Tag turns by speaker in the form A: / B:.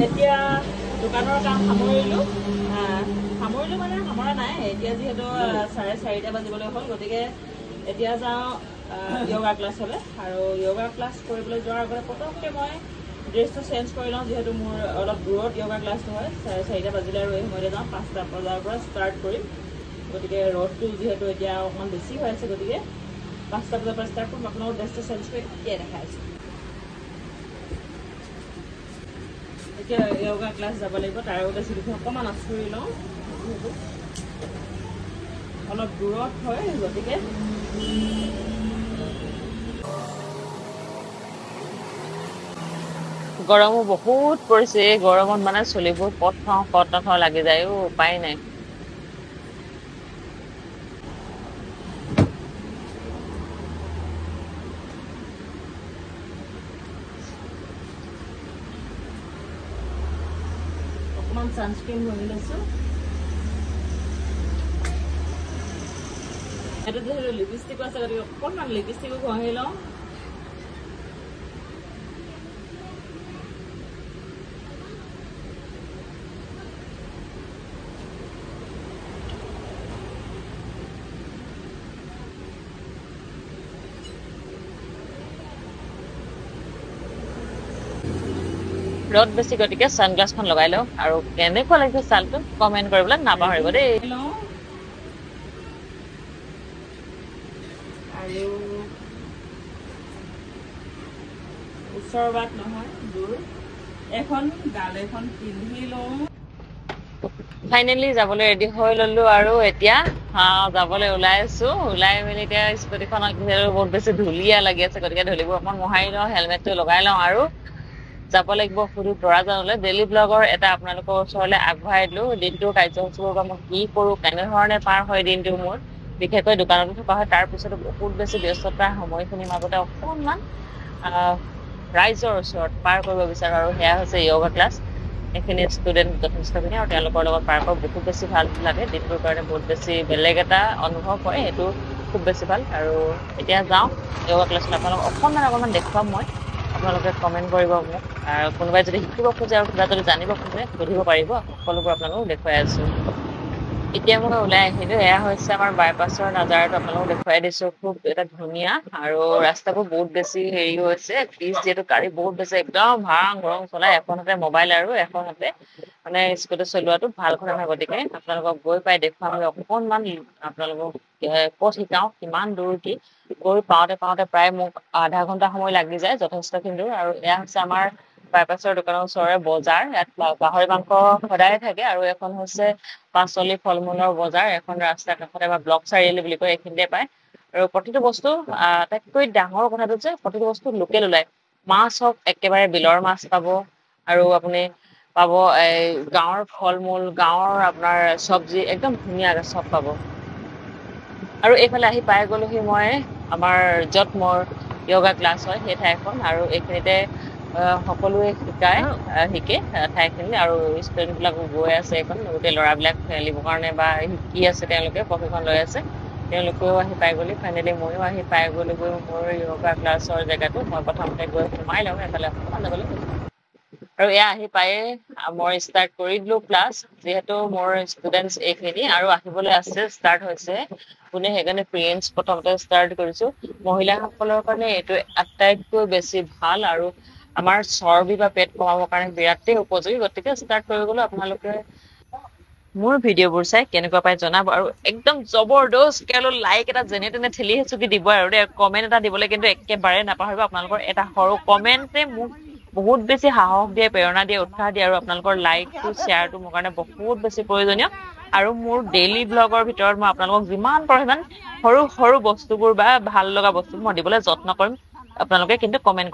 A: এতিয়া দোকানৰ কাম সামৰিলো মানে সামৰা নাই এতিয়া যিহেতু 4:30 বাজিবলৈ হ'ল গতিকে এতিয়া যাওঁ যোগা ক্লাছলৈ আৰু যোগা ক্লাছ কৰিবলৈ যোৱাৰ আগতে পটককৈ মই ড্ৰেছটো চেঞ্জ কৰি লওঁ যিহেতু মোৰ অলপ দূৰত যোগা ক্লাছটো হয় 4:30 বাজিলে আৰু এই সময়তে যাওঁ 5টা বজাৰ পৰা ষ্টাৰ্ট কৰিম গতিকে ৰ'দটো যিহেতু এতিয়া অকণমান বেছি হৈ আছে গতিকে 5টা বজাৰ পৰা ষ্টাৰ্ট কৰিম আপোনালোকৰ ড্ৰেছটো চেঞ্জ কৰি এতিয়াই দেখাই আছোঁ এতিয়া যোগা ক্লাছ যাব লাগিব তাৰ আগতে চিৰিখন অকণমান আঁচুৰি লওঁ অলপ দূৰত হয় গতিকে গৰমো বহুত পৰিছে এই গৰমত মানে চুলিবোৰ কট খাওঁ লাগি যায় উপায় নাই অকণমান ছানস্ক্ৰীন ঘঁহি লৈছোঁ এইটো যিহেতু লিপষ্টিকো আছে গতিকে অকণমান লিপষ্টিকো ঘঁহি লওঁ ৰ'দ বেছি গতিকে ছানগ্লাছখন লগাই লওঁ আৰু কেনেকুৱা লাগিছে ছালটো কমেণ্ট কৰিবলৈ নাপাহৰিব দেই আৰু ওচৰ বাট নহয় দূৰ এখন গাল এখন পিন্ধি লওঁ ফাইনেলি যাবলৈ ৰেডি হৈ ল'লো আৰু এতিয়া যাবলৈ ওলাই আছো ওলাই মেলি এতিয়া স্কুটিখনত বহুত বেছি ধূলিয়া লাগি আছে গতিকে ধূলিবোৰ অকণমান মোহাৰি লওঁ হেলমেটটো লগাই লওঁ আৰু যাব লাগিব সৰু দৰাজনলৈ ডেইলি ব্লগৰ এটা আপোনালোকৰ ওচৰলৈ আগবঢ়াই দিলোঁ দিনটোৰ কাৰ্যসূচীবোৰ বা মই কি কৰোঁ কেনেধৰণে পাৰ হয় দিনটো মোৰ বিশেষকৈ দোকানতো থকা হয় তাৰপিছতো বহুত বেছি ব্যস্ততাৰ সময়খিনিৰ মাজতে অকণমান ৰাইজৰ ওচৰত পাৰ কৰিব বিচাৰোঁ আৰু সেয়া হৈছে যোগা ক্লাছ এইখিনি ষ্টুডেণ্ট যথেষ্টখিনি আৰু তেওঁলোকৰ লগত পাৰ কৰি বহুত বেছি ভাল লাগে দিনটোৰ কাৰণে বহুত বেছি বেলেগ এটা অনুভৱ হয় সেইটো খুব বেছি ভাল আৰু এতিয়া যাওঁ যোগা ক্লাছলৈ আপোনালোকক অকণমান দেখুৱাম মই আপোনালোকে কমেণ্ট কৰিব মোক আৰু কোনোবাই যদি শিকিব খোজে আৰু কিবা যদি জানিব খোজে সুধিব পাৰিব সকলোবোৰ আপোনালোকক দেখুৱাই আছোঁ এতিয়া মই ওলাই আহিলোঁ এয়া হৈছে আমাৰ বাইপাছৰ নাজাৰাটো আপোনালোকক দেখুৱাই দিছোঁ খুব এটা ধুনীয়া আৰু ৰাস্তাবোৰ বহুত বেছি হেৰি হৈছে প্লিজ যিহেতু গাড়ী বহুত বেছি একদম ভাং ঘৰং চলাই এখন হাতে মোবাইল আৰু এখন হাতে মানে স্কুটি চলোৱাটো ভাল কথা নহয় গতিকে আপোনালোকক গৈ পাই দেখুৱাম অকণমান আপোনালোকক ক'ত শিকাওঁ কিমান দূৰ কি গৈ পাওঁতে প্ৰায় মোক আধা ঘণ্টা সময় লাগি যায় যথেষ্টখিনি দূৰ আৰু এয়া হৈছে আমাৰ বাইপাছৰ দোকানৰ ওচৰৰে বজাৰ ইয়াত গাহৰি মাংস সদায় থাকে আৰু এখন হৈছে পাচলি ফল মূলৰ বজাৰ এখন ৰাস্তাৰ কাষতে বা ব্লক চাৰিআলি বুলি কয় এইখিনিতে পায় আৰু প্ৰতিটো বস্তু আটাইতকৈ ডাঙৰ কথাটো যে প্ৰতিটো বস্তু লোকেল ওলায় মাছ হওক একেবাৰে বিলৰ মাছ পাব আৰু আপুনি পাব গাঁৱৰ ফল মূল গাঁৱৰ আপোনাৰ চব্জি একদম ধুনীয়াকৈ চব পাব আৰু এইফালে আহি পাই গ'লোহি মই আমাৰ য'ত মোৰ যোগা ক্লাছ হয় সেই ঠাইখন আৰু এইখিনিতে সকলোৱে শিকে ঠাইখিনি আৰু ষ্টুডেণ্টবিলাকো গৈ আছে এইখন গোটেই ল'ৰাবিলাক খেলিবৰ কাৰণে বা শিকি আছে তেওঁলোকে প্ৰশিক্ষণ লৈ আছে তেওঁলোকেও আহি পাই গ'লি ফাইনেলি ময়ো আহি পাই গ'লোগৈ মোৰ যোগা ক্লাছৰ জেগাটো মই প্ৰথমতে গৈ সোমাই লওঁ এফালে অকণমান যাবলৈ আৰু এয়া আহি পায়ে মই ষ্টাৰ্ট কৰি দিলোঁ ক্লাছ যিহেতু মোৰ ষ্টুডেণ্টছ এইখিনি আৰু আহিবলৈ আছে ষ্টাৰ্ট হৈছে কোনে সেইকাৰণে প্ৰিয়েঞ্চ প্ৰথমতে ষ্টাৰ্ট কৰিছোঁ মহিলাসকলৰ কাৰণে এইটো আটাইতকৈ বেছি ভাল আৰু আমাৰ চৰ্বি বা পেট কমাবৰ কাৰণে বিৰাটেই উপযোগী গতিকে ষ্টাৰ্ট কৰি গ'লো আপোনালোকে মোৰ ভিডিঅ'বোৰ চাই কেনেকুৱা পাই জনাব আৰু একদম জবৰদস্ত লাইক এটা যেনে তেনে ঠেলি হেঁচুকি দিব আৰু দেই কমেণ্ট এটা দিবলৈ কিন্তু একেবাৰে নাপাহৰিব আপোনালোকৰ এটা সৰু কমেণ্টে মোক বহুত বেছি সাহস দিয়ে প্ৰেৰণা দিয়ে উৎসাহ দিয়ে আৰু আপোনালোকৰ লাইকটো শ্বেয়াৰটো মোৰ কাৰণে বহুত বেছি প্ৰয়োজনীয় আৰু মোৰ ডেইলি ব্লগৰ ভিতৰত মই আপোনালোকক যিমান পাৰোঁ সিমান সৰু বস্তুবোৰ বা ভাল লগা বস্তুবোৰ মই দিবলৈ যত্ন কৰিম আপোনালোকে কিন্তু কমেণ্ট